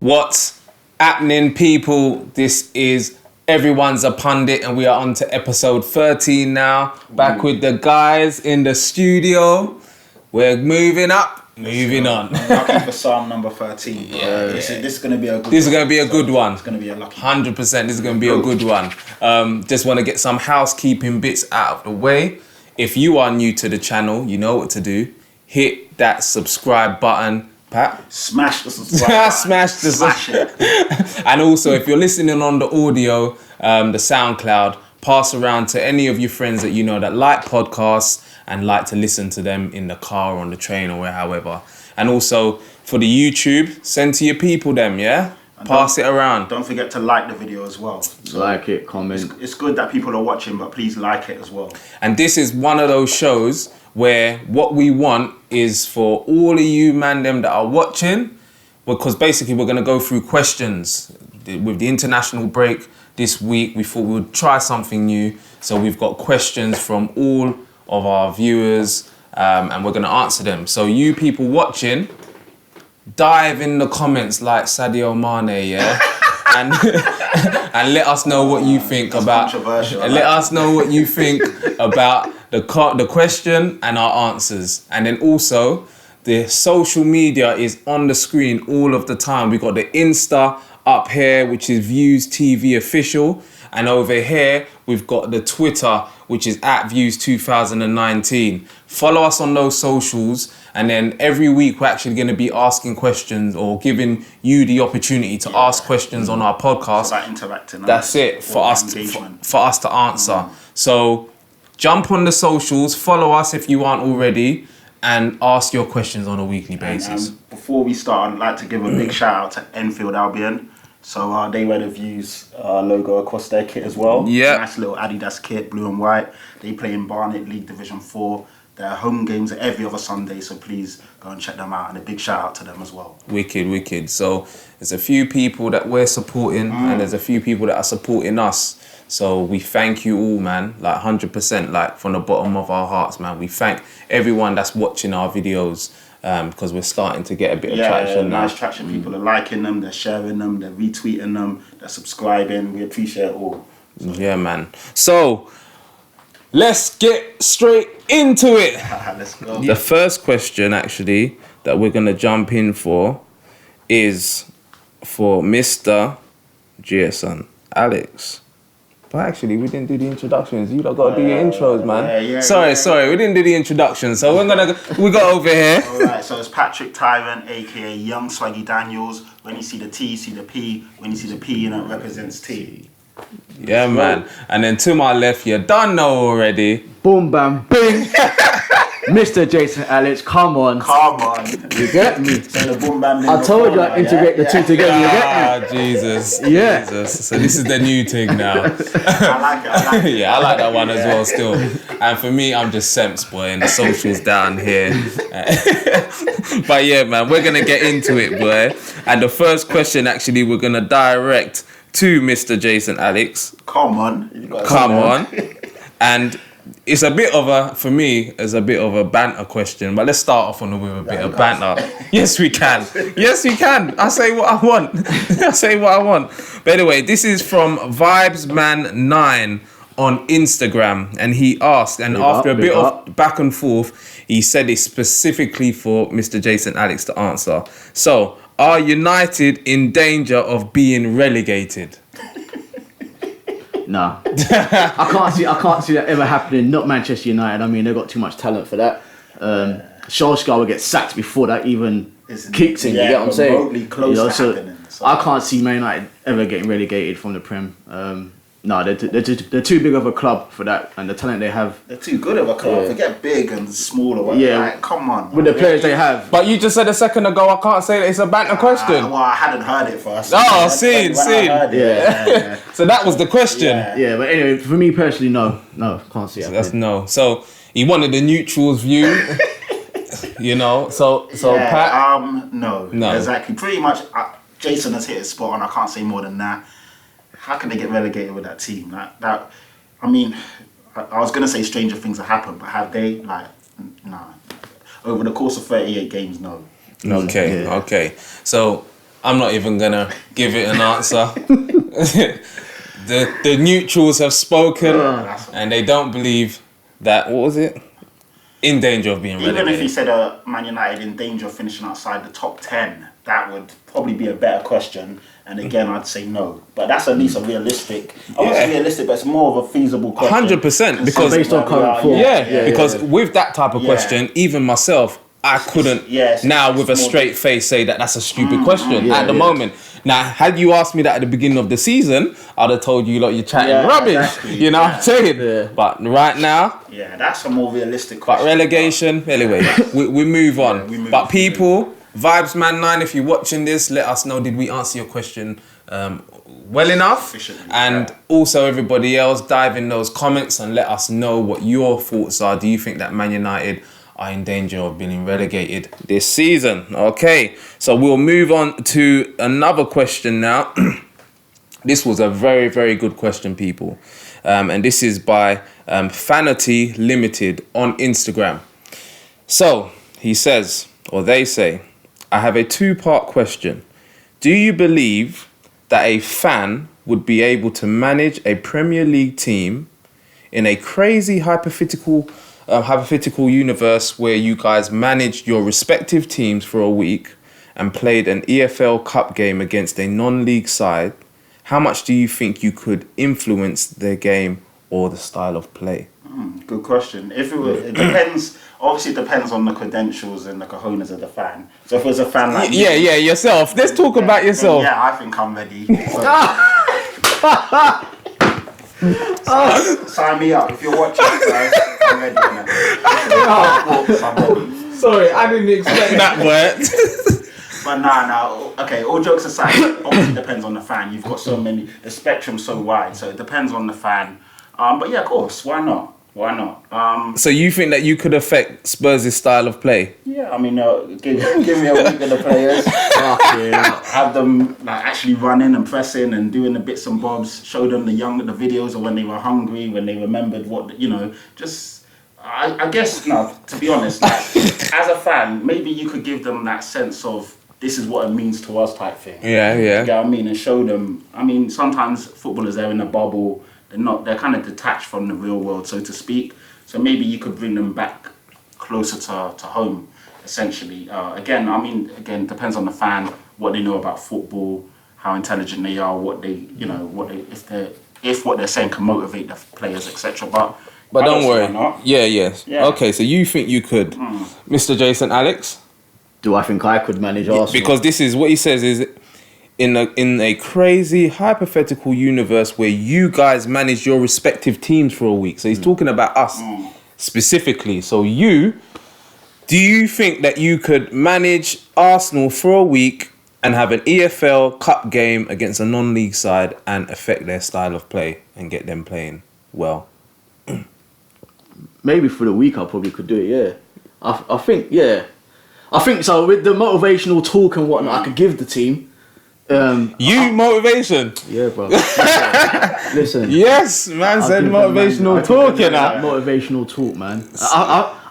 What's happening, people? This is Everyone's a Pundit, and we are on to episode 13 now. Back with the guys in the studio. We're moving up, moving on. I'm lucky for Psalm number 13. This is going to be a good This is going to be a good one. It's going to be a lucky 100%. This is going to be a good one. Just want to get some housekeeping bits out of the way. If you are new to the channel, you know what to do. Hit that subscribe button. Pat? Smash the subscribe Smash it. And also, if you're listening on the audio, the Soundcloud, pass around to any of your friends that you know that like podcasts and like to listen to them in the car or on the train or however. And also, for the YouTube, send to your people them, yeah? And pass it around. Don't forget to like the video as well. So like it, comment. It's good that people are watching, but please like it as well. And this is one of those shows where what we want is for all of you man them that are watching, because basically we're going to go through questions. With the international break this week, we thought we would try something new. So we've got questions from all of our viewers, and we're going to answer them. So you people watching, dive in the comments like Sadio Mane, yeah? and let us know what you think about. Let us know what you think about the question and our answers. And then also, the social media is on the screen all of the time. We got the Insta up here, which is Views TV Official. And over here, we've got the Twitter, which is @Views2019. Follow us on those socials. And then every week, we're actually going to be asking questions or giving you the opportunity to ask questions on our podcast. So that interacting. That's it for us to answer. So jump on the socials, follow us if you aren't already, and ask your questions on a weekly basis. And before we start, I'd like to give a big shout out to Enfield Albion. So they wear the Views logo across their kit as well. Yeah. Nice little Adidas kit, blue and white. They play in Barnet League Division 4. Their home games are every other Sunday, so please go and check them out. And a big shout out to them as well. Wicked. So there's a few people that we're supporting, and there's a few people that are supporting us. So we thank you all, man, like 100%, like from the bottom of our hearts, man. We thank everyone that's watching our videos, because we're starting to get a bit of traction now. Nice traction. People are liking them, they're sharing them, they're retweeting them, they're subscribing. We appreciate it all. So. Yeah, man. So let's get straight into it. Let's go. The first question, actually, that we're going to jump in for is for Mr. Jason Alex. But actually, we didn't do the introductions. You lot got to do your intros, man. Sorry, we didn't do the introductions. So we got over here. All right, so it's Patrick Tyrant, aka Young Swaggy Daniels. When you see the T, you see the P. When you see the P, you know it represents T. Yeah, man. And then to my left, you done know already. Boom, bam, bing. Mr. Jason Alex, come on. You get me? So the boom, bam, I told you I'd integrate the two together, you get me? Jesus. Yeah. Jesus. So this is the new thing now. I like it. Yeah, I like that one as well still. And for me, I'm just Semps, boy, and the socials down here. But yeah, man, we're going to get into it, boy. And the first question, actually, we're going to direct to Mr. Jason Alex. Come on. Come on. And it's a bit of a bit of a banter question, but let's start off with a bit of banter. Yes, we can. I say what I want. But anyway, this is from VibesMan9 on Instagram, and he asked, and after a bit of back and forth, he said it's specifically for Mr. Jason Alex to answer. So, are United in danger of being relegated? Nah. I can't see that ever happening. Not Manchester United. I mean, they've got too much talent for that. Solskjaer will get sacked before that even kicks in. You get what I'm saying? Close to happening. I can't see Man United ever getting relegated from the Prem. No, they're too big of a club for that, and the talent they have. They're too good of a club. Yeah. Forget big and smaller. Yeah, like, come on. With the players they have. But you just said a second ago, I can't say that it's a banter question. Well, I hadn't heard it first. Seen. Yeah. So that was the question. Yeah, but anyway, for me personally, no, can't see it. So that's no. So he wanted the neutral's view. You know, so yeah, Pat. No, exactly. Pretty much, Jason has hit his spot on. I can't say more than that. How can they get relegated with that team? That I mean, I was gonna say stranger things have happened, but have they? Like, nah. Over the course of 38 games, no. Okay. So I'm not even gonna give it an answer. The neutrals have spoken, and they don't believe that. What was it? In danger of being relegated. Even if you said Man United in danger of finishing outside the top 10, that would probably be a better question. And again, I'd say no. But that's at least a realistic. I won't say realistic, but it's more of a feasible question. 100%, because based on current form. Because with that type of question, even myself, I couldn't now with a straight face say that that's a stupid question at the moment. Now, had you asked me that at the beginning of the season, I'd have told you, like, you're chatting rubbish. Exactly. You know what I'm saying? Yeah. But right now... Yeah, that's a more realistic question. But relegation, anyway, we move on. But people, Vibes Man 9, if you're watching this, let us know, did we answer your question well enough? And also everybody else, dive in those comments and let us know what your thoughts are. Do you think that Man United are in danger of being relegated this season? Okay, so we'll move on to another question now. This was a very, very good question, people. And this is by Fanity Limited on Instagram. So he says, or they say, I have a two-part question. Do you believe that a fan would be able to manage a Premier League team in a crazy hypothetical universe where you guys managed your respective teams for a week and played an EFL Cup game against a non-league side? How much do you think you could influence their game or the style of play? Good question. If it depends. Obviously, it depends on the credentials and the cojones of the fan. So if it was a fan like yourself. Let's talk about yourself. Yeah, I think I'm ready. Sign me up if you're watching, guys. I'm ready. Sorry, I didn't expect that word. But okay, all jokes aside, obviously it depends on the fan. You've got so many, the spectrum's so wide, so it depends on the fan. But yeah, of course, why not? Why not? So you think that you could affect Spurs' style of play? Yeah, I mean, give me a week of the players. Have them like actually running and pressing and doing the bits and bobs. Show them the videos of when they were hungry, when they remembered what, just... I guess, no, to be honest, like, as a fan, maybe you could give them that sense of this is what it means to us type thing. Yeah. You know what I mean? And show them, I mean, sometimes footballers, they're in a bubble. They're kind of detached from the real world, so to speak. So maybe you could bring them back closer to home, essentially. Again, depends on the fan, what they know about football, how intelligent they are, if what they're saying can motivate the players, etc. But don't worry. Yeah. Okay, so you think you could, Mr. Jason Alex? Do I think I could manage Arsenal? Because this is what he says is, in a crazy hypothetical universe where you guys manage your respective teams for a week. So he's talking about us specifically. So do you think that you could manage Arsenal for a week and have an EFL Cup game against a non-league side and affect their style of play and get them playing well? Maybe for the week I probably could do it, yeah. I think so. With the motivational talk and whatnot I could give the team. Motivation. Yeah, bro. Listen. Yes, man said motivational talk, you know. Motivational talk, man.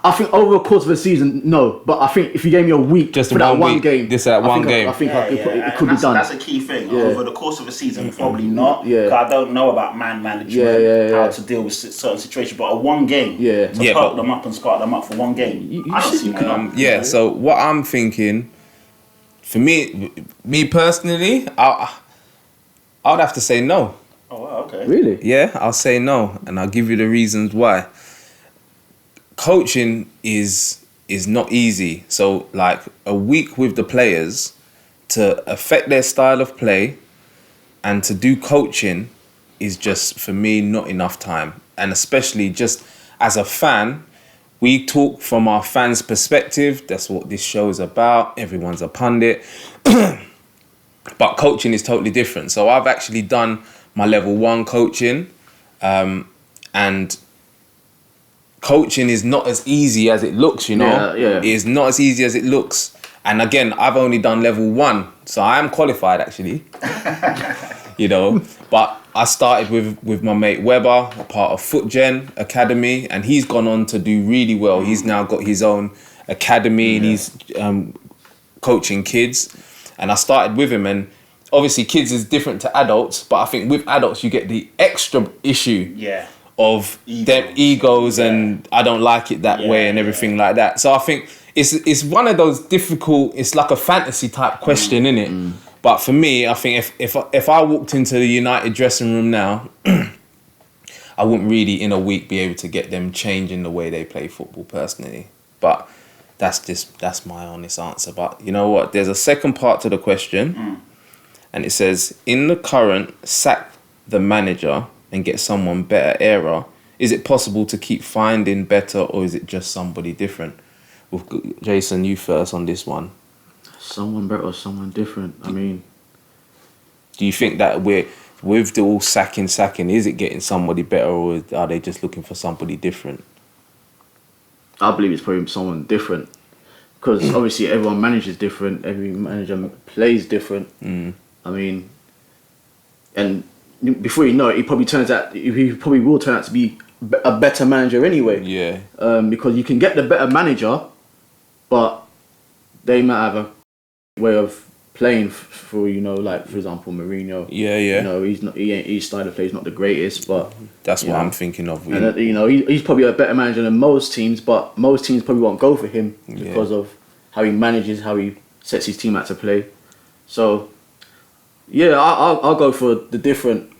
I think over the course of the season, no. But I think if you gave me a week just for that one game, it could be done. That's a key thing. Yeah. Over the course of a season, probably not. Yeah. Because I don't know about man management, how to deal with certain situations. But a one game, to perk them up and spark them up for one game, I don't see that. So what I'm thinking. For me personally, I would have to say no. Oh, wow, okay. Really? Yeah, I'll say no, and I'll give you the reasons why. Coaching is not easy. So, like, a week with the players to affect their style of play and to do coaching is just, for me, not enough time. And especially just as a fan, we talk from our fans' perspective. That's what this show is about. Everyone's a pundit. But coaching is totally different. So I've actually done my level 1 coaching. And coaching is not as easy as it looks, you know? Yeah. It is not as easy as it looks. And again, I've only done level 1. So I am qualified, actually. But I started with my mate Weber, a part of FootGen Academy, and he's gone on to do really well. He's now got his own academy and he's coaching kids. And I started with him, and obviously kids is different to adults, but I think with adults you get the extra issue of their egos and I don't like it that way and everything like that. So I think it's one of those difficult, it's like a fantasy type question, innit? But for me, I think if I walked into the United dressing room now, I wouldn't really in a week be able to get them changing the way they play football personally. But that's my honest answer. But you know what? There's a second part to the question, and it says, in the current sack the manager and get someone better era, is it possible to keep finding better, or is it just somebody different? Well, Jason, you first on this one. Someone better or someone different. I mean, do you think that with the all sacking, is it getting somebody better, or are they just looking for somebody different? I believe it's probably someone different, because obviously everyone manages different, every manager plays different. I mean, and before you know it, he probably will turn out to be a better manager anyway. Yeah. Because you can get the better manager, but they might have a way of playing for, you know, like for example Mourinho. Yeah. You know, his style of play is not the greatest, but that's what I'm thinking of. And you know, he's probably a better manager than most teams, but most teams probably won't go for him because of how he manages, how he sets his team out to play. So yeah, I'll go for the different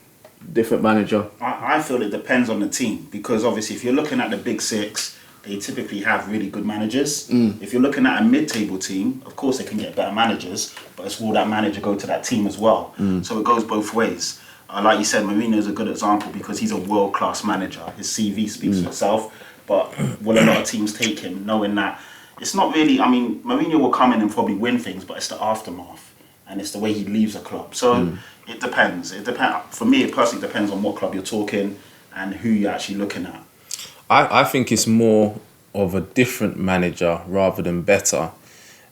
manager. I feel it depends on the team, because obviously if you're looking at the big six, they typically have really good managers. If you're looking at a mid-table team, of course they can get better managers, but it's will that manager go to that team as well? So it goes both ways. Like you said, Mourinho is a good example because he's a world-class manager. His CV speaks for itself, but will a lot of teams take him knowing that it's not really, I mean, Mourinho will come in and probably win things, but it's the aftermath and it's the way he leaves a club. So it depends. For me, it personally depends on what club you're talking and who you're actually looking at. I think it's more of a different manager rather than better.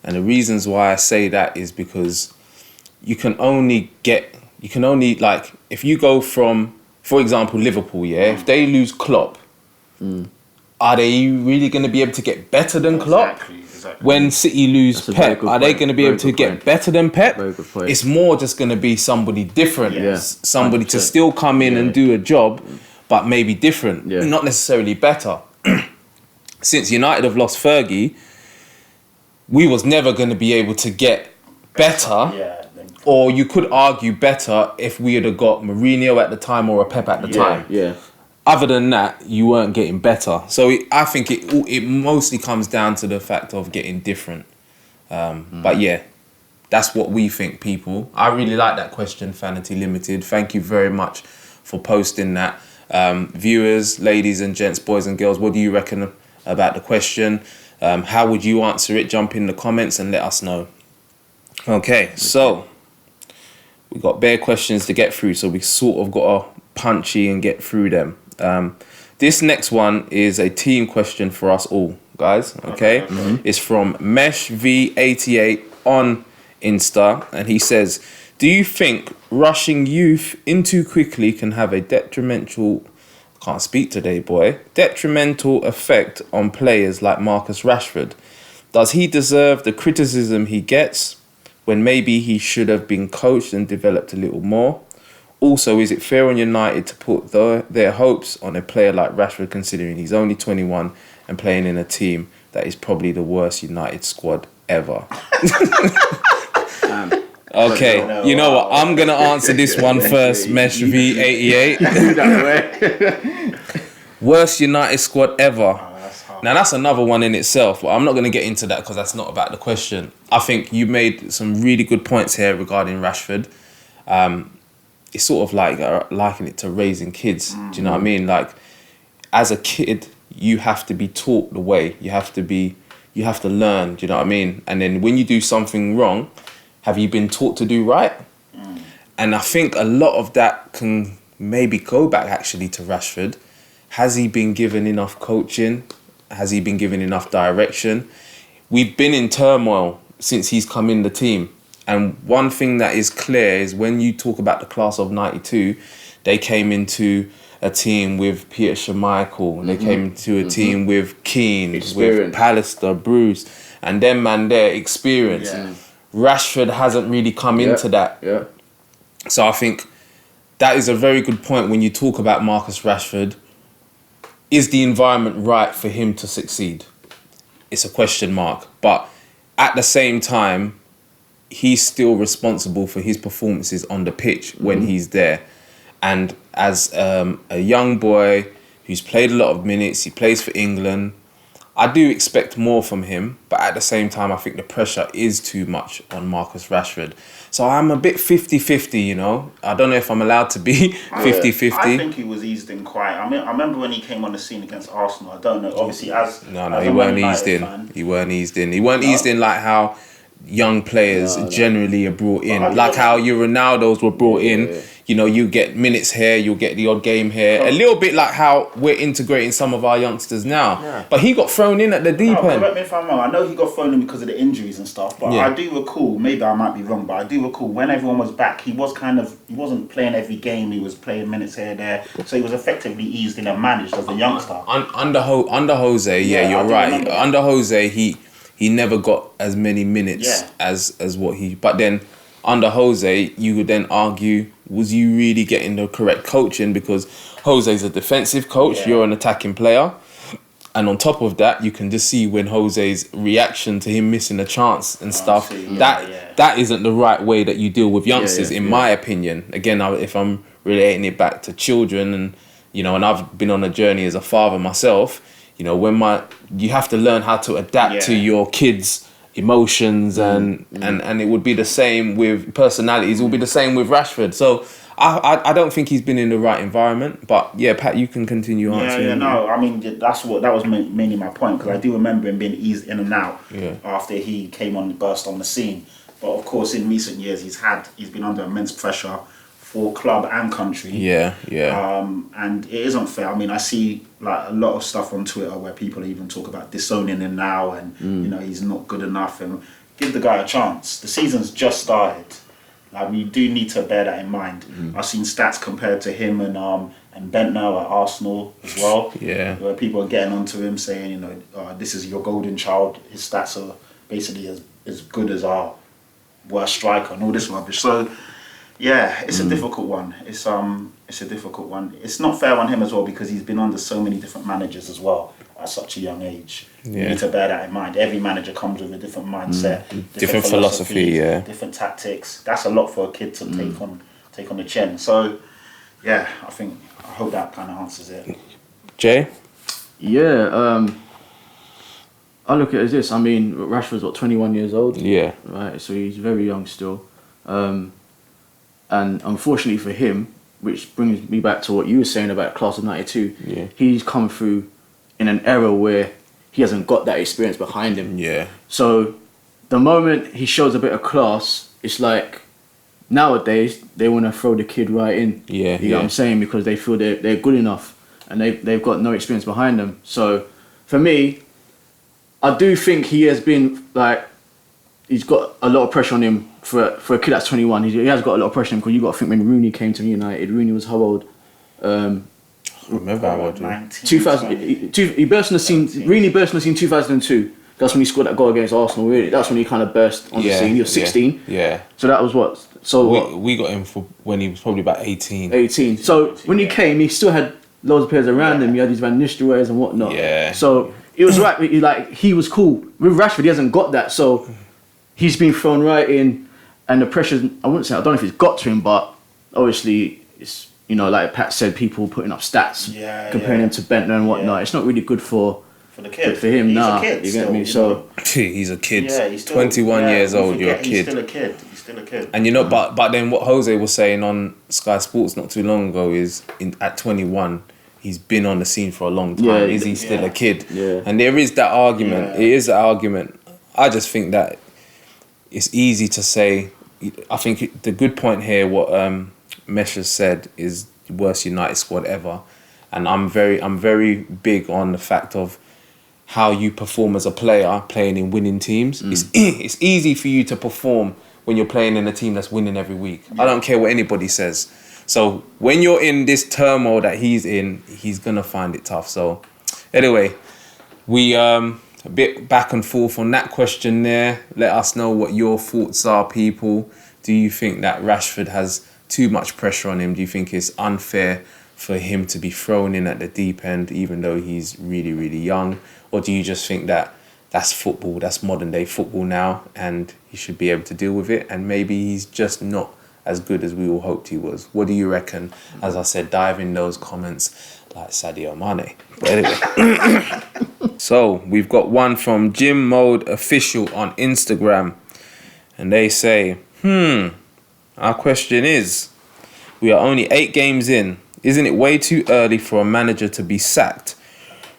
And the reasons why I say that is because you can only like, if you go from, for example, Liverpool, if they lose Klopp, are they really going to be able to get better than Klopp? Exactly. When City lose Pep, are they going to be able to get better than Pep? Very good point. It's more just going to be somebody different. Somebody 100%. to still come in and do a job, but maybe different, not necessarily better. Since United have lost Fergie, we was never going to be able to get better, or you could argue better if we had got Mourinho at the time or a Pep at the time. Other than that, you weren't getting better. So I think it mostly comes down to the fact of getting different. But yeah, that's what we think, people. I really like that question, Fanity Limited. Thank you very much for posting that. Viewers, ladies and gents, boys and girls, what do you reckon about the question? How would you answer it? Jump in the comments and let us know. Okay, so we got bare questions to get through, so we sort of got to punchy and get through them. This next one is a team question for us all, guys. Okay, It's from Mesh V88 on Insta, and he says, do you think rushing youth in too quickly can have a detrimental effect on players like Marcus Rashford? Does he deserve the criticism he gets when maybe he should have been coached and developed a little more? Also, is it fair on United to put their hopes on a player like Rashford, considering he's only 21 and playing in a team that is probably the worst United squad ever? Okay, you know what? I'm going to answer this one first, Mesh V88. Worst United squad ever. Now, that's another one in itself, but I'm not going to get into that because that's not about the question. I think you made some really good points here regarding Rashford. It's sort of like liking it to raising kids. Do you know what I mean? Like, as a kid, you have to be taught the way. You have to learn. Do you know what I mean? And then when you do something wrong, have you been taught to do right? And I think a lot of that can maybe go back actually to Rashford. Has he been given enough coaching? Has he been given enough direction? We've been in turmoil since he's come in the team. And one thing that is clear is when you talk about the class of 92, they came into a team with Peter Schmeichel. They came into a team with Keane, with Pallister, Bruce, and them man there, experience. Rashford hasn't really come into that. Yeah. So I think that is a very good point when you talk about Marcus Rashford. Is the environment right for him to succeed? It's a question mark. But at the same time, he's still responsible for his performances on the pitch when he's there. And as a young boy who's played a lot of minutes, he plays for England, I do expect more from him, but at the same time, I think the pressure is too much on Marcus Rashford. So I'm a bit 50-50, you know. I don't know if I'm allowed to be 50-50. I think he was eased in quite. I mean, I remember when he came on the scene against Arsenal. I don't know, obviously, He weren't eased in. He weren't eased in. He weren't eased in like how young players generally are brought in. Like how your Ronaldos were brought in. You know, you get minutes here, you'll get the odd game here. A little bit like how we're integrating some of our youngsters now. Yeah. But he got thrown in at the deep end. Correct me if I'm wrong. I know he got thrown in because of the injuries and stuff, but I do recall, maybe I might be wrong, but I do recall when everyone was back, he wasn't playing every game, he was playing minutes here and there. So he was effectively eased in and managed as a youngster. Under Jose, you're right. Under Jose, he never got as many minutes as what he... But then under Jose, you would then argue, was you really getting the correct coaching? Because Jose's a defensive coach, you're an attacking player. And on top of that, you can just see when Jose's reaction to him missing a chance and stuff, that isn't the right way that you deal with youngsters, in my opinion. Again, if I'm relating it back to children and, you know, and I've been on a journey as a father myself, you know, you have to learn how to adapt to your kids' emotions and it would be the same with personalities. It would be the same with Rashford. So I don't think he's been in the right environment. But yeah, Pat, you can continue answering. I mean that was mainly my point, because I do remember him being eased in and out after he burst on the scene. But of course, in recent years, he's been under immense pressure for club and country. And it isn't fair. I mean, I see like a lot of stuff on Twitter where people even talk about disowning him now, and you know, he's not good enough, and give the guy a chance. The season's just started. Like, we do need to bear that in mind. I've seen stats compared to him and Bentner at Arsenal as well. Where people are getting onto him saying, you know, this is your golden child. His stats are basically as good as our worst striker and all this rubbish. So yeah, it's a difficult one. It's a difficult one. It's not fair on him as well, because he's been under so many different managers as well at such a young age. You need to bear that in mind. Every manager comes with a different mindset, different philosophy, different tactics. That's a lot for a kid to take on the chin. So yeah, I hope that kind of answers it. Jay? Yeah, I look at it as this. I mean, Rashford's 21 years old. Yeah. Right, so he's very young still. And unfortunately for him, which brings me back to what you were saying about class of '92, he's come through in an era where he hasn't got that experience behind him. So the moment he shows a bit of class, it's like nowadays they want to throw the kid right in. You know what I'm saying? Because they feel they're good enough and they've got no experience behind them. So for me, I do think he has been like, he's got a lot of pressure on him for a kid that's 21. He has got a lot of pressure on him, because you got to think when Rooney came to United, Rooney was how old? Remember how old? 2000. He burst on the scene. Rooney burst on the scene 2002. That's when he scored that goal against Arsenal. Really, that's when he kind of burst on the scene. He was 16. So that was what. So we got him for when he was probably about 18. 18. So when he came, he still had loads of players around him. He had these Van Nistelrooys and whatnot. So it was right. He was cool. With Rashford, he hasn't got that. So he's been thrown right in, and the pressure. I don't know if it's got to him, but obviously it's, you know, like Pat said, people putting up stats, comparing him to Bentner and whatnot. It's not really good for the kid. For him, nah. You get me? So he's a kid. He's 21 years old. You're a kid. He's still a kid. He's still a kid. And you know, but then what Jose was saying on Sky Sports not too long ago is, at 21, he's been on the scene for a long time. Is he still a kid? And there is that argument. It is that argument. I just think that it's easy to say. I think the good point here, what Mesh has said, is worst United squad ever, and I'm very big on the fact of how you perform as a player playing in winning teams. It's easy for you to perform when you're playing in a team that's winning every week. I don't care what anybody says. So when you're in this turmoil that he's in, he's gonna find it tough. So anyway, we a bit back and forth on that question there. Let us know what your thoughts are, people. Do you think that Rashford has too much pressure on him? Do you think it's unfair for him to be thrown in at the deep end, even though he's really, really young? Or do you just think that that's football, that's modern day football now, and he should be able to deal with it, and maybe he's just not as good as we all hoped he was? What do you reckon? As I said, dive in those comments like Sadio Mane. But anyway. So we've got one from Gym Mode Official on Instagram, and they say, our question is, we are only 8 games in. Isn't it way too early for a manager to be sacked?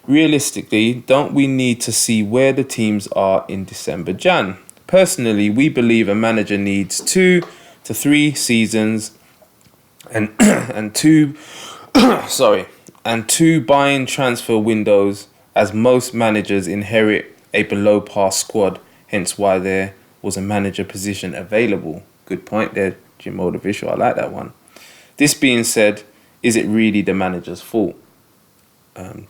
Realistically, don't we need to see where the teams are in December, Jan? Personally, we believe a manager needs 2 to 3 seasons and two buy-in transfer windows, as most managers inherit a below par squad, hence why there was a manager position available. Good point there, Jim Motivation. I like that one. This being said, is it really the manager's fault?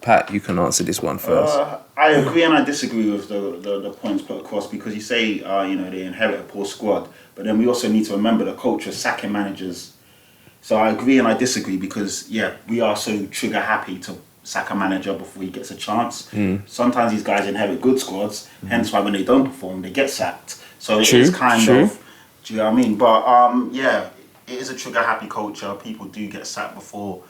Pat, you can answer this one first. I agree and I disagree with the points put across, because you say they inherit a poor squad, but then we also need to remember the culture of sacking managers. So I agree and I disagree, because we are so trigger happy to sack a manager before he gets a chance. Sometimes these guys inherit good squads, hence why when they don't perform they get sacked. So it is kind of, do you know what I mean? But it is a trigger happy culture. People do get sacked before.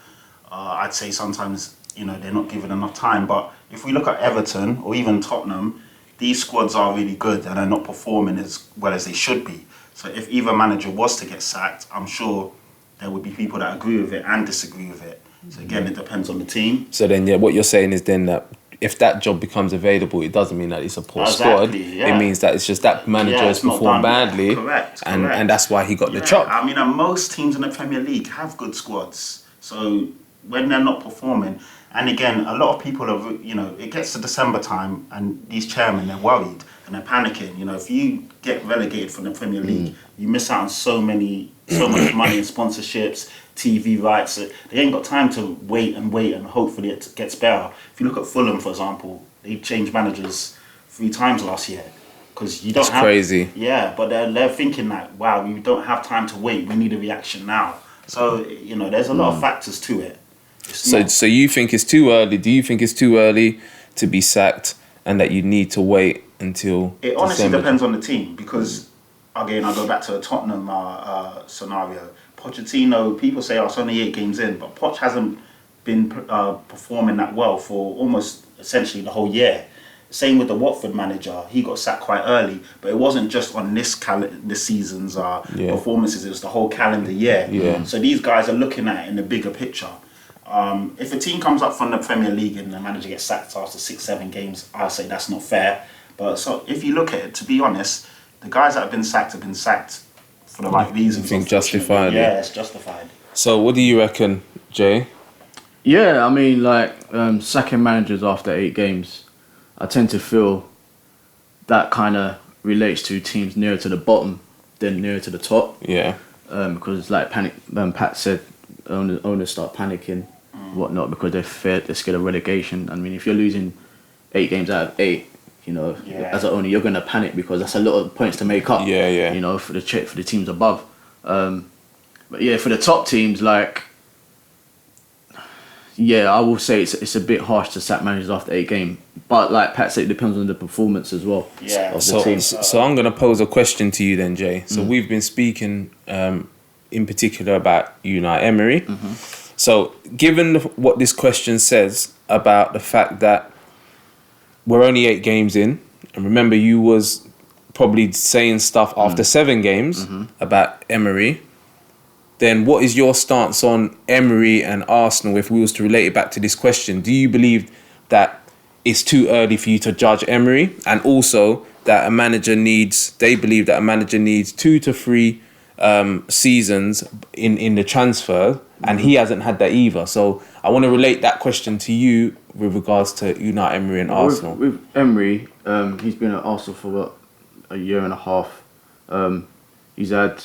I'd say sometimes they're not given enough time. But if we look at Everton or even Tottenham, these squads are really good and are not performing as well as they should be. So if either manager was to get sacked, I'm sure there would be people that agree with it and disagree with it. So again, it depends on the team. So then, what you're saying is then that if that job becomes available, it doesn't mean that it's a poor squad. Yeah. It means that it's just that manager has performed badly. Correct. And that's why he got the chop. I mean, most teams in the Premier League have good squads. So when they're not performing, and again, a lot of people are, it gets to December time and these chairmen, they're worried and they're panicking. If you get relegated from the Premier League, you miss out on so much money in sponsorships, TV rights. They ain't got time to wait and hopefully it gets better. If you look at Fulham, for example, they changed managers 3 times last year. Because you don't That's crazy. Yeah, but they're thinking like, wow, we don't have time to wait. We need a reaction now. So, there's a lot of factors to it. So you think it's too early? Do you think it's too early to be sacked and that you need to wait until It honestly depends on the team, because, again, I'll go back to the Tottenham scenario. Pochettino, people say, it's only 8 games in, but Poch hasn't been performing that well for almost essentially the whole year. Same with the Watford manager. He got sacked quite early, but it wasn't just on this season's performances. It was the whole calendar year. Yeah. So these guys are looking at it in the bigger picture. If a team comes up from the Premier League and the manager gets sacked after 6-7 games, I'll say that's not fair. But so if you look at it, to be honest, the guys that have been sacked for the right reasons. You think justified? Yeah, it's justified. So what do you reckon, Jay? Yeah, I mean, sacking managers after 8 games, I tend to feel that kind of relates to teams nearer to the bottom than nearer to the top. Yeah. Because like Pat said, owners start panicking, whatnot, because they're scared of relegation. I mean, if you're losing 8 games out of 8, as an owner, you're gonna panic because that's a lot of points to make up. Yeah. For the teams above. But yeah, for the top teams, I will say it's a bit harsh to sack managers after 8 games. But like Pat said, it depends on the performance as well. Yeah. Of the team. So I'm gonna pose a question to you then, Jay. So we've been speaking in particular about Unai Emery. So given what this question says about the fact that we're only 8 games in, and remember you was probably saying stuff after 7 games about Emery, then what is your stance on Emery and Arsenal if we was to relate it back to this question? Do you believe that it's too early for you to judge Emery, and also that they believe that a manager needs 2 to 3 seasons in the transfer, and he hasn't had that either? So I want to relate that question to you with regards to Unai Emery and Arsenal. With Emery, he's been at Arsenal for a year and a half. He's had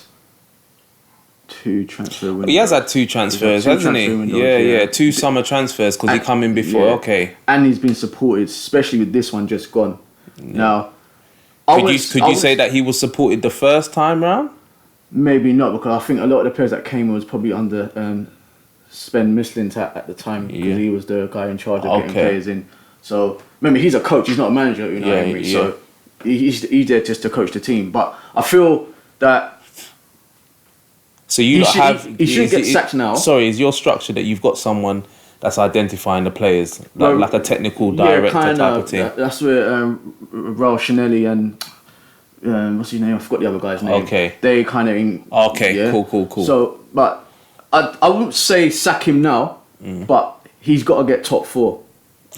2 transfer windows. He has had 2 transfers, hasn't he? Yeah. 2 summer transfers because he come in before. Yeah. Okay. And he's been supported, especially with this one just gone. Now, Could you say that he was supported the first time round? Maybe not, because I think a lot of the players that came was probably under Sven Mislintat at the time, because he was the guy in charge of getting players in. So remember, he's a coach; he's not a manager. Emery. So he's there just to coach the team. But I feel that. So he should get sacked now. Sorry, is your structure that you've got someone that's identifying the players, like a technical director type of thing? That's where Raul Chanelli and what's his name? I forgot the other guy's name. Okay. They kind of Cool. So, but I wouldn't say sack him now, but he's got to get top 4.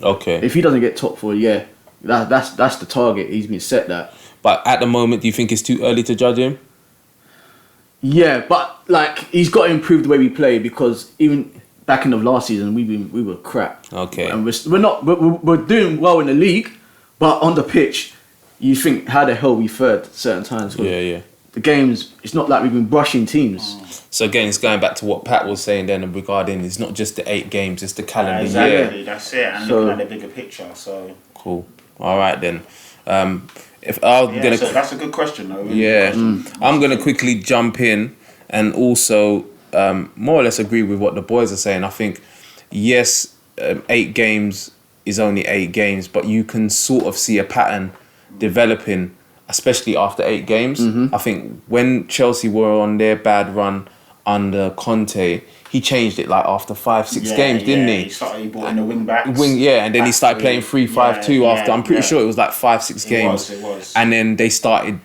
Okay. If he doesn't get top 4, that's the target. He's been set that. But at the moment, do you think it's too early to judge him? Yeah, but like he's got to improve the way we play, because even back in the last season we were crap. Okay. And we're doing well in the league, but on the pitch, you think how the hell we third certain times. Yeah. The games, it's not like we've been brushing teams. So again, it's going back to what Pat was saying then regarding it's not just the 8 games, it's the calendar year. Exactly, that's it. And looking at the bigger picture. So cool. All right then. so that's a good question though. Really I'm gonna quickly jump in and also more or less agree with what the boys are saying. I think yes, 8 games is only 8 games, but you can sort of see a pattern developing, especially after 8 games. I think when Chelsea were on their bad run under Conte, he changed it like after 5-6 games, didn't he? He brought in the wing backs. And then he started playing 3-5-2 after. I'm pretty sure it was like 5-6 games. It was. And then they started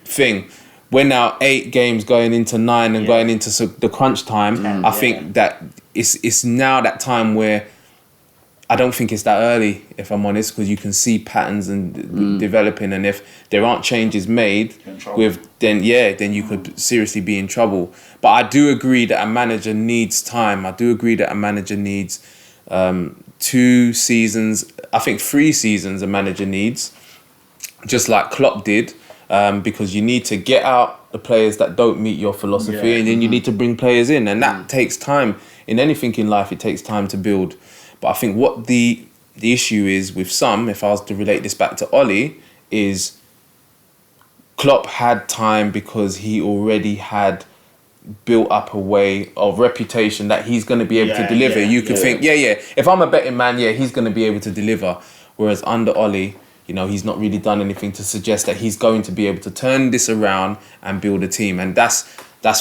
We're now 8 games going into 9 and going into the crunch time. I think that it's now that time where I don't think it's that early, if I'm honest, because you can see patterns and developing, and if there aren't changes made, then you could seriously be in trouble. But I do agree that a manager needs time. I do agree that a manager needs 2 seasons. I think 3 seasons a manager needs, just like Klopp did, because you need to get out the players that don't meet your philosophy, and then you need to bring players in, and that takes time. In anything in life, it takes time to build. But I think what the issue is with some, if I was to relate this back to Ollie, is Klopp had time because he already had built up a way of reputation that he's going to be able to deliver. You could think, if I'm a betting man, he's going to be able to deliver. Whereas under Ollie, he's not really done anything to suggest that he's going to be able to turn this around and build a team. And that's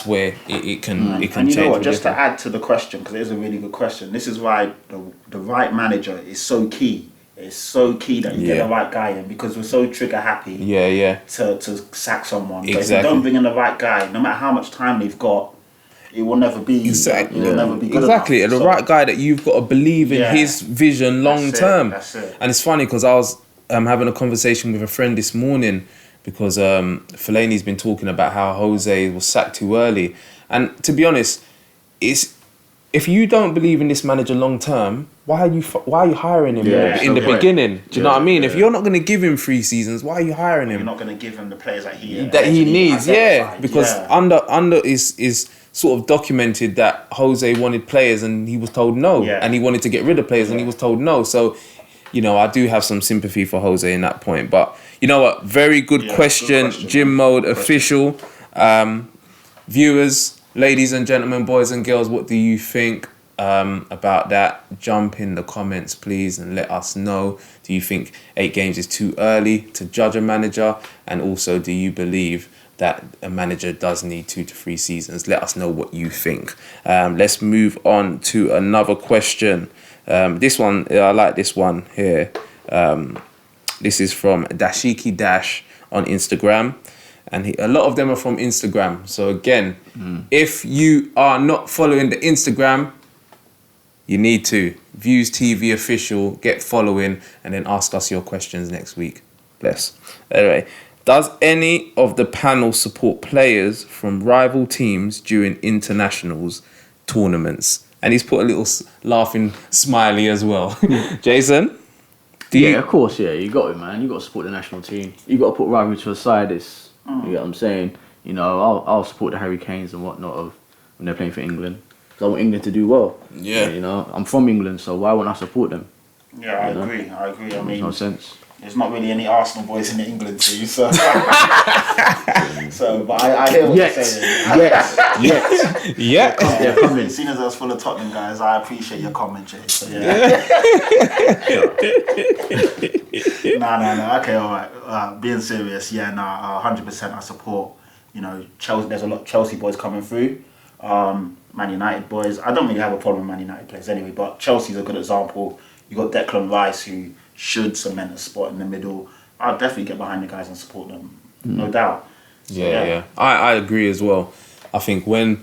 where it can change. You know what, just to add to the question, because it is a really good question, this is why the right manager is so key. It's so key that you get the right guy in, because we're so trigger happy to sack someone. Exactly. But if you don't bring in the right guy, no matter how much time they've got, it will never be It will never be good enough. And the right guy that you've got to believe in his vision long term. That's it. And it's funny because I was having a conversation with a friend this morning, because Fellaini's been talking about how Jose was sacked too early. And to be honest, if you don't believe in this manager long term, why are you hiring him in the beginning? Do you know what I mean? If you're not going to give him 3 seasons, why are you hiring him? You're not going to give him the players that he needs. Because under is sort of documented that Jose wanted players and he was told no, and he wanted to get rid of players and he was told no. So, I do have some sympathy for Jose in that point. But you know what? Very good question. Gym Mode Official. Viewers, ladies and gentlemen, boys and girls, what do you think about that? Jump in the comments, please, and let us know. Do you think 8 games is too early to judge a manager? And also, do you believe that a manager does need 2 to 3 seasons? Let us know what you think. Let's move on to another question. This one, I like this one here. This is from Dashiki Dash on Instagram. And a lot of them are from Instagram. So again, if you are not following the Instagram, you need to. Views TV Official, get following, and then ask us your questions next week. Bless. Anyway, does any of the panel support players from rival teams during internationals tournaments? And he's put a little laughing smiley as well. Jason? Of course, you got it, man. You got to support the national team. You got to put rivalry to the side. You get what I'm saying? I'll support the Harry Kanes and whatnot when they're playing for England. Because I want England to do well. Yeah. I'm from England, so why won't I support them? Yeah, I agree. I mean, makes no sense. there's not really any Arsenal boys in the England team, so. But I hear what you're saying. Yes. Yeah. They're coming. Seeing as I was full of Tottenham guys, I appreciate your comment, Jay. So, yeah. No. Okay, all right. Being serious, 100% I support. You know, Chelsea. There's a lot of Chelsea boys coming through. Man United boys. I don't really have a problem with Man United players anyway, but Chelsea's a good example. You got Declan Rice, who should cement a spot in the middle. I'll definitely get behind the guys and support them, no doubt. So, Yeah. I agree as well. I think when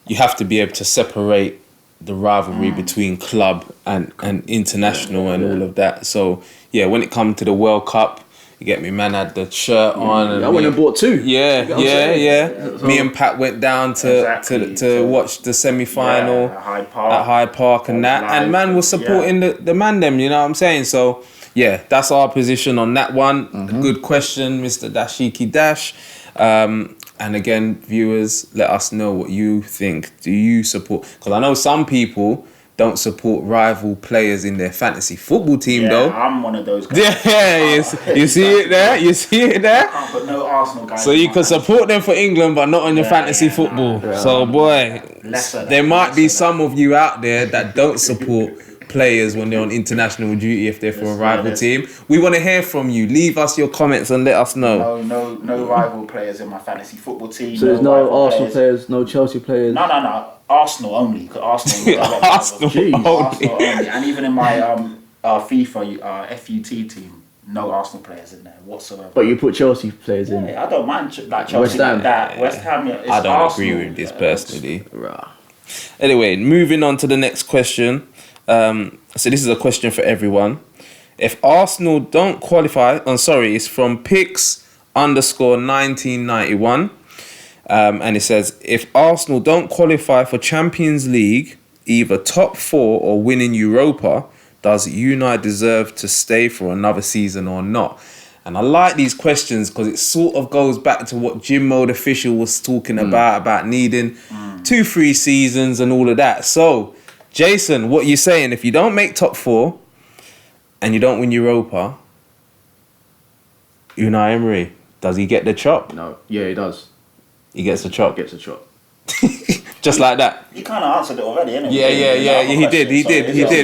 you have to be able to separate the rivalry between club and international and all of that. So, yeah, when it comes to the World Cup, you get me, man had the shirt on. And I went and bought 2. Yeah. So, me and Pat went down to watch the semi-final at Hyde Park and that. And man was supporting the man them, you know what I'm saying? So, yeah, that's our position on that one. Good question, Mr. Dashiki Dash. And again, viewers, let us know what you think. Do you support... Because I know some people don't support rival players in their fantasy football team, though. I'm one of those guys. Yeah, you see it there? You see it there? I can't put no Arsenal guys. So you can support them for England, but not on your fantasy football. So, boy, there might be some of you out there that don't support players when they're on international duty if they're for a rival team. We want to hear from you. Leave us your comments and let us know. No rival players in my fantasy football team. So there's no Arsenal players, no Chelsea players? No. Arsenal only. Arsenal only. And even in my FIFA FUT team, no Arsenal players in there whatsoever. But you put Chelsea players in? I don't mind like Chelsea West Ham. like that. West Ham, it's I don't Arsenal. agree with this personally. Right. Anyway, moving on to the next question. So this is a question for everyone. If Arsenal don't qualify, it's from Pix_1991. And it says, if Arsenal don't qualify for Champions League, either top 4 or winning Europa, does United deserve to stay for another season or not? And I like these questions because it sort of goes back to what Jim Mode Official was talking about needing 2-3 seasons and all of that. So, Jason, what are you saying? If you don't make top 4 and you don't win Europa, Unai Emery, does he get the chop? No. Yeah, he does. He gets a chop. Gets a chop. Just like that. You kind of answered it already, innit? Yeah. He did.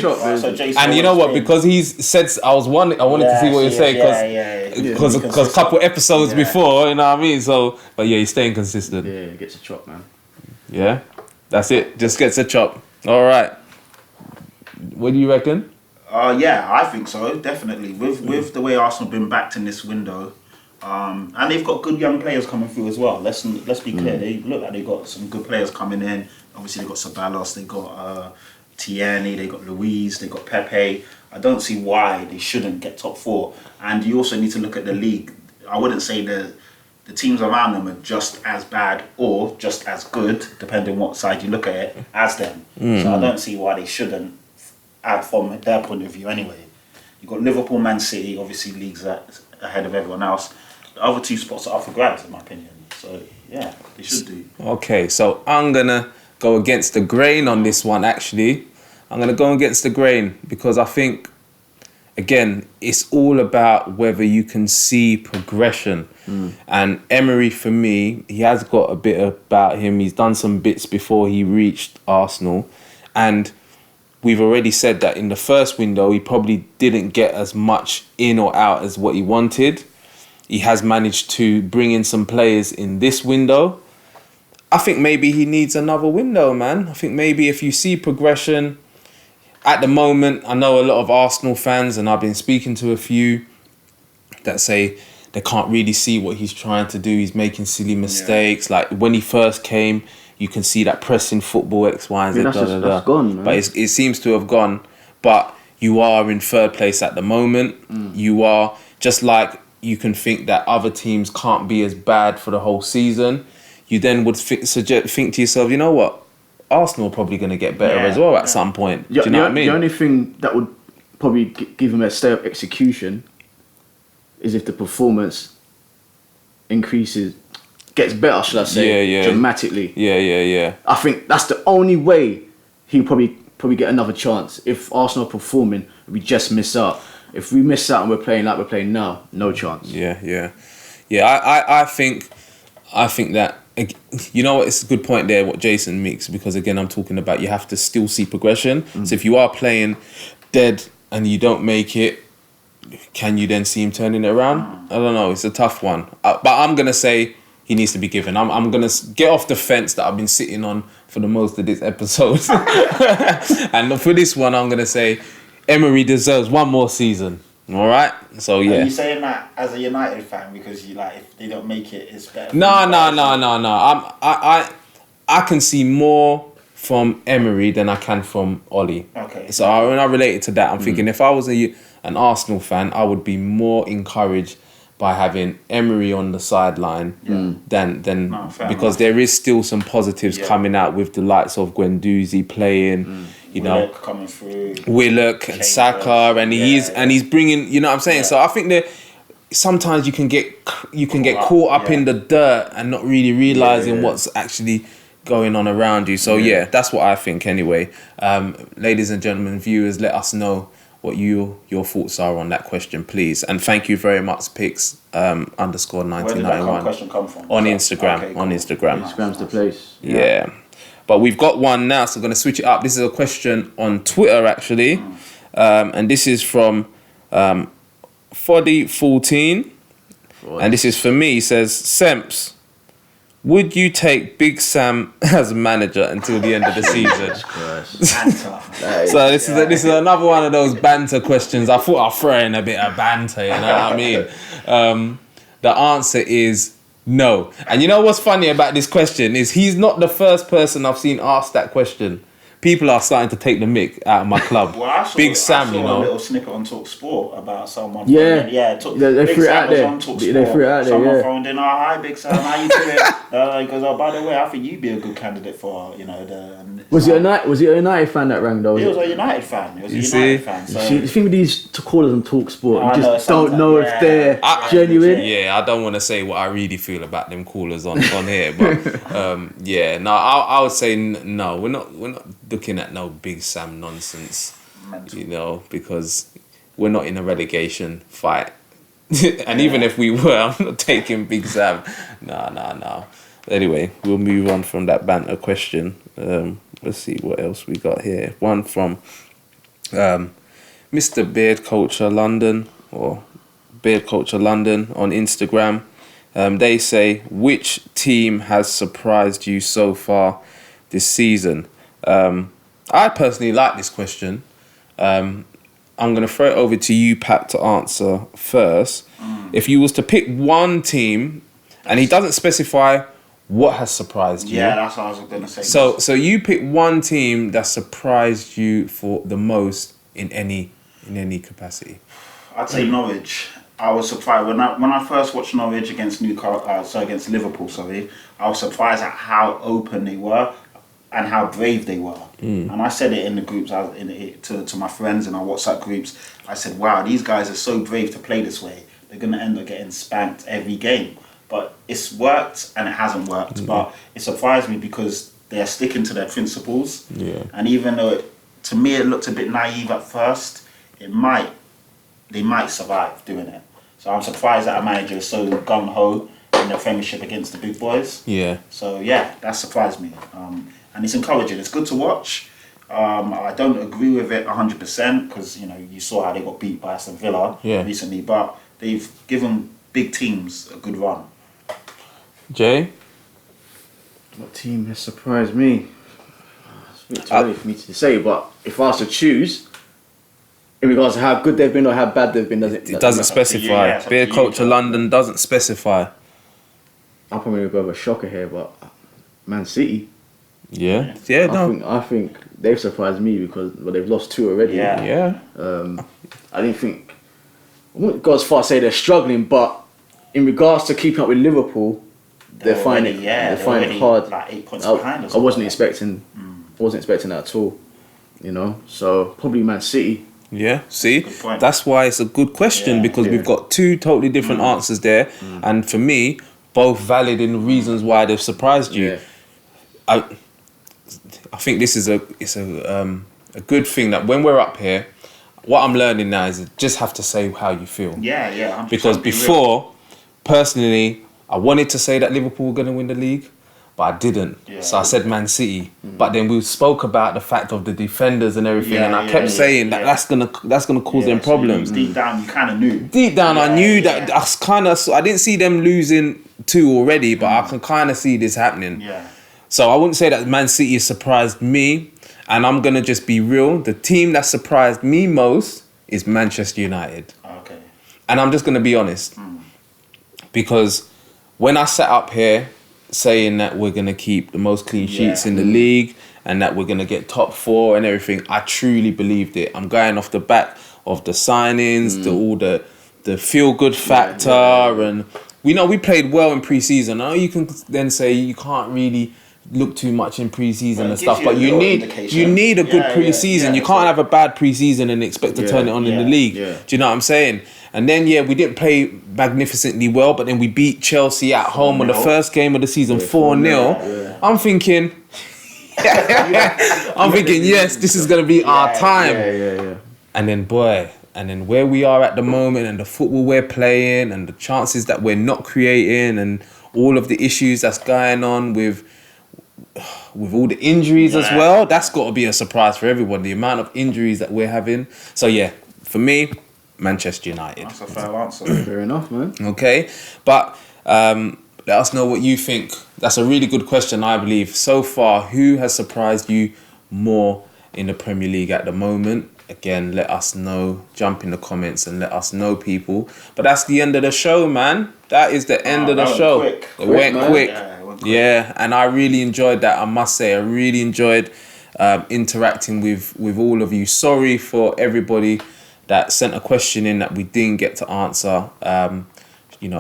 So Jason, And you know what? Because he's said, I wanted to see what you're saying because a couple episodes before, you know what I mean. So, but yeah, he's staying consistent. Yeah, he gets a chop, man. Yeah, that's it. Just gets a chop. All right. What do you reckon? I think so. Definitely. With the way Arsenal been backed in this window. And they've got good young players coming through as well. Let's be clear. They look like they got some good players coming in. Obviously, they got Ceballos, they got Tierney, they got Luiz, they got Pepe. I don't see why they shouldn't get top 4. And you also need to look at the league. I wouldn't say the teams around them are just as bad or just as good, depending what side you look at it, as them. So I don't see why they shouldn't, from their point of view anyway. You've got Liverpool, Man City, obviously leagues ahead of everyone else. The other 2 spots are up for grabs, in my opinion. So, yeah, they should do. Okay, so I'm going to go against the grain on this one, actually. I'm going to go against the grain because I think, again, it's all about whether you can see progression. And Emery, for me, he has got a bit about him. He's done some bits before he reached Arsenal. And we've already said that in the first window, he probably didn't get as much in or out as what he wanted. He has managed to bring in some players in this window. I think maybe he needs another window, man. I think maybe if you see progression, at the moment, I know a lot of Arsenal fans, and I've been speaking to a few that say they can't really see what he's trying to do. He's making silly mistakes. Like when he first came, you can see that pressing football, X, Y, and Z. That's gone, man. But it seems to have gone. But you are in 3rd place at the moment. You are, just like you can think that other teams can't be as bad for the whole season, you then would think to yourself, you know what? Arsenal are probably going to get better as well at some point. Do you know what I mean? The only thing that would probably give him a stay of execution is if the performance gets better, should I say, dramatically. Yeah. I think that's the only way he'll probably get another chance. If Arsenal are performing, we just miss out. If we miss out and we're playing like we're playing now, no chance. Yeah. I think that, you know what, it's a good point there what Jason makes, because again I'm talking about you have to still see progression. So if you are playing dead and you don't make it, can you then see him turning it around? I don't know, it's a tough one. But I'm gonna say he needs to be given. I'm gonna get off the fence that I've been sitting on for the most of this episode. And for this one I'm gonna say Emery deserves one more season. All right, so yeah. Are you saying that as a United fan because you like if they don't make it, it's better? No. I can see more from Emery than I can from Ollie. Okay. So when I relate it to that, I'm thinking if I was an Arsenal fan, I would be more encouraged by having Emery on the sideline than because there is still some positives coming out with the likes of Guendouzi playing. You know, Willock coming through, Willock and Saka, and he's bringing. You know what I'm saying? Yeah. So I think that sometimes you can get caught up in the dirt and not really realizing what's actually going on around you. So that's what I think anyway. Ladies and gentlemen, viewers, let us know what your thoughts are on that question, please. And thank you very much, Pix _1991. Where did that question come from? On Instagram. Okay, cool. On Instagram. Instagram's the place. Yeah. But we've got one now, so I'm going to switch it up. This is a question on Twitter, actually. And this is from Foddy14. And this is for me. He says, Semps, would you take Big Sam as manager until the end of the season? So this is another one of those banter questions. I thought I'd throw in a bit of banter, you know what I mean? The answer is no. And you know what's funny about this question is he's not the first person I've seen ask that question. People are starting to take the mick out of my club. Well, Big Sam, you know. a little snippet on Talk Sport about someone. Yeah, they threw it out there. Someone phoned in, hi Big Sam, how you doing? He goes, by the way, I think you'd be a good candidate for, Was he a United fan that rang though? He was a United fan. So the thing with these callers on Talk Sport, you just don't know if they're genuine. Yeah, I don't want to say what I really feel about them callers on here, but I would say no. We're not looking at no Big Sam nonsense, because we're not in a relegation fight. And even if we were, I'm not taking Big Sam. No. Anyway, we'll move on from that banter question. Let's see what else we got here. One from Mr. Beard Culture London, or Beard Culture London on Instagram. They say, which team has surprised you so far this season? I personally like this question. I'm going to throw it over to you, Pat, to answer first. If you was to pick one team, and he doesn't specify what has surprised you. Yeah, that's what I was going to say. So you pick one team that surprised you for the most in any capacity. I'd say Norwich. I was surprised when I first watched Norwich against against Liverpool. I was surprised at how open they were and how brave they were. And I said it in the groups, to my friends in our WhatsApp groups. I said, "Wow, these guys are so brave to play this way. They're going to end up getting spanked every game." But it's worked and it hasn't worked. But it surprised me because they're sticking to their principles. Yeah. And even though to me it looked a bit naive at first, they might survive doing it. So I'm surprised that a manager is so gung-ho in the Premiership against the big boys. Yeah. So yeah, that surprised me. And it's encouraging. It's good to watch. I don't agree with it 100% because you saw how they got beat by Aston Villa recently, but they've given big teams a good run. Jay? What team has surprised me? It's a bit too early for me to say, but if I was to choose, in regards to how good they've been or how bad they've been, it doesn't specify. Beer Culture London doesn't specify. I'm probably going to go with a shocker here, but Man City. Yeah. I think they've surprised me because they've lost 2 already. Yeah. I didn't think. I wouldn't go as far as say they're struggling, but in regards to keeping up with Liverpool, they're finding it hard. Like 8 points behind us. I wasn't expecting that at all. So probably Man City. Yeah, see, that's why it's a good question because we've got 2 totally different answers there, and for me, both valid in the reasons why they've surprised you. Yeah. I think this is a good thing that when we're up here, what I'm learning now is you just have to say how you feel. Yeah, yeah. I'm Because just being real. before, personally, I wanted to say that Liverpool were going to win the league, but I didn't. Yeah. So I said Man City. But then we spoke about the fact of the defenders and everything, Yeah, and I yeah, kept yeah, saying that yeah. that's gonna cause them So problems. deep down, you kind of knew. Deep down, I Yeah, knew that yeah. I didn't see them losing 2 already, but I can kind of see this happening. Yeah. So I wouldn't say that Man City has surprised me, and I'm gonna just be real. The team that surprised me most is Manchester United, Okay. and I'm just gonna be honest, because when I sat up here saying that we're gonna keep the most clean sheets Yeah. in the league and that we're gonna get top 4 and everything, I truly believed it. I'm going off the back of the signings, all the feel good factor, and we played well in pre-season. I know you can then say you can't really look too much in pre-season Well, and it stuff, gives but you a you little need indication. a good Yeah, pre-season. yeah, You can't so- have a bad pre-season and expect to turn it on in the Yeah, league. yeah. Do you know what I'm saying? And then we didn't play magnificently well, but then we beat Chelsea at home on the 4-0. first game of the season, 4-0. Yeah. I'm thinking, yes, this is gonna be our time. Yeah. And then where we are at the moment and the football we're playing and the chances that we're not creating and all of the issues that's going on with all the injuries as Yeah. well, that's got to be a surprise for everyone, the amount of injuries that we're having. So yeah, for me, Manchester United. That's a fair answer. Fair enough, man. Okay, but let us know what you think. That's a really good question, I believe. So far, who has surprised you more in the Premier League at the moment? Again, let us know. Jump in the comments and let us know, people. But that's the end of the show, man. That is the end of the that went show. quick. It went man. quick. Yeah, it went quick. Yeah, and I really enjoyed that. I must say, I really enjoyed interacting with all of you. Sorry for everybody that sent a question in that we didn't get to answer.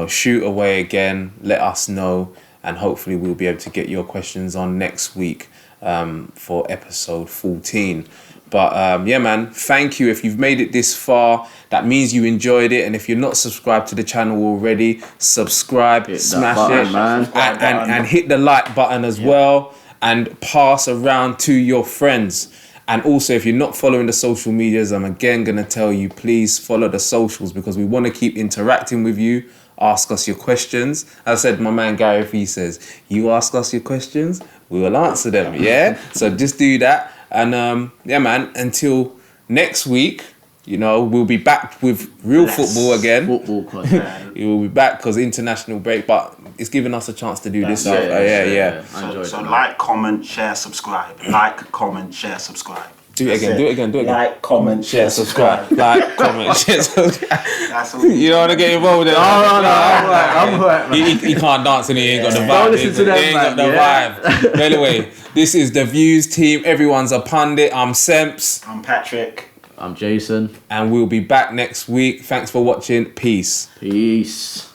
Shoot away again. Let us know, and hopefully we'll be able to get your questions on next week for episode 14. But yeah, man, thank you. If you've made it this far, that means you enjoyed it. And if you're not subscribed to the channel already, subscribe, Hit that smash button, it, man. and hit the like button as well, and pass around to your friends. And also, if you're not following the social medias, I'm again going to tell you, please follow the socials, because we want to keep interacting with you. Ask us your questions. As I said, my man Gary Fee says, you ask us your questions, we will answer them, yeah? So just do that. And yeah, man, until next week, we'll be back with real football again. Football content. We will be back because international break, but it's giving us a chance to do this stuff. Yeah. I So, enjoyed so it. like, comment, share, subscribe. Like, comment, share, subscribe. Do it again. Like, comment, share, subscribe. Like, comment, share, subscribe. That's all. You don't want to get involved in No, I'm right, man. He can't dance and he ain't got the vibe. Don't listen to them, He ain't got man, the vibe. But anyway, this is the Views team. Everyone's a pundit. I'm Semps. I'm Patrick. I'm Jason. And we'll be back next week. Thanks for watching. Peace. Peace.